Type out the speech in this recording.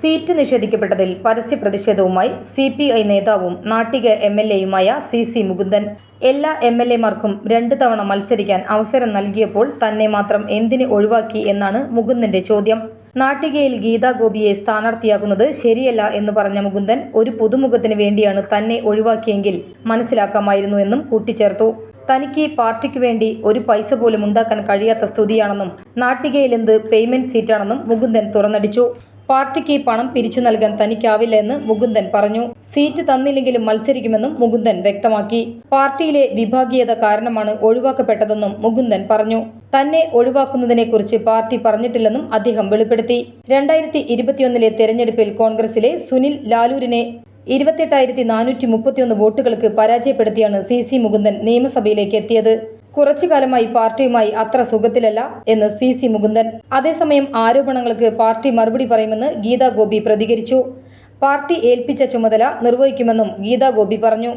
Seat നിഷേധിക്കപ്പെട്ടതിൽ പരസ്യ പ്രതിഷേധവുമായി CPI നേതാവും നാട്ടിക MLAയുമായ CC മുകുന്ദൻ. എല്ലാ MLAമാർക്കും 2 തവണ മത്സരിക്കാൻ അവസരം നൽകിയപ്പോൾ തന്നെ മാത്രം എന്തിന് ഒഴിവാക്കി എന്നാണ് മുകുന്ദന്റെ ചോദ്യം. നാട്ടികയിൽ ഗീതാ ഗോപിയെ സ്ഥാനാർത്ഥിയാക്കുന്നത് ശരിയല്ല എന്ന് പറഞ്ഞ മുകുന്ദൻ, ഒരു പുതുമുഖത്തിന് വേണ്ടിയാണ് തന്നെ ഒഴിവാക്കിയെങ്കിൽ മനസ്സിലാക്കാമായിരുന്നു എന്നും കൂട്ടിച്ചേർത്തു. തനിക്ക് പാർട്ടിക്ക് വേണ്ടി ഒരു പൈസ പോലും ഉണ്ടാക്കാൻ കഴിയാത്ത സ്ഥിതിയാണെന്നും നാട്ടികയിലെന്ത് പേയ്മെന്റ് സീറ്റാണെന്നും മുകുന്ദൻ തുറന്നടിച്ചു. പാർട്ടിക്ക് പണം പിരിച്ചു നൽകാൻ തനിക്കാവില്ല എന്ന് മുകുന്ദൻ പറഞ്ഞു. സീറ്റ് തന്നില്ലെങ്കിലും മത്സരിക്കുമെന്നും മുകുന്ദൻ വ്യക്തമാക്കി. പാർട്ടിയിലെ വിഭാഗീയത കാരണമാണ് ഒഴിവാക്കപ്പെട്ടതെന്നും മുകുന്ദൻ പറഞ്ഞു. തന്നെ ഒഴിവാക്കുന്നതിനെക്കുറിച്ച് പാർട്ടി പറഞ്ഞിട്ടില്ലെന്നും അദ്ദേഹം വെളിപ്പെടുത്തി. 2021 തെരഞ്ഞെടുപ്പിൽ കോൺഗ്രസിലെ സുനിൽ ലാലൂരിനെ 28,431 വോട്ടുകൾക്ക് പരാജയപ്പെടുത്തിയാണ് CC മുകുന്ദൻ നിയമസഭയിലേക്ക് എത്തിയത്. കുറച്ചുകാലമായി പാർട്ടിയുമായി അത്ര സുഖത്തിലല്ല എന്ന് CC മുകുന്ദൻ. അതേസമയം ആരോപണങ്ങൾക്ക് പാർട്ടി മറുപടി പറയുമെന്ന് ഗീതാ ഗോപി പ്രതികരിച്ചു. പാർട്ടി ഏൽപ്പിച്ച ചുമതല നിർവഹിക്കുമെന്നും ഗീതാ ഗോപി പറഞ്ഞു.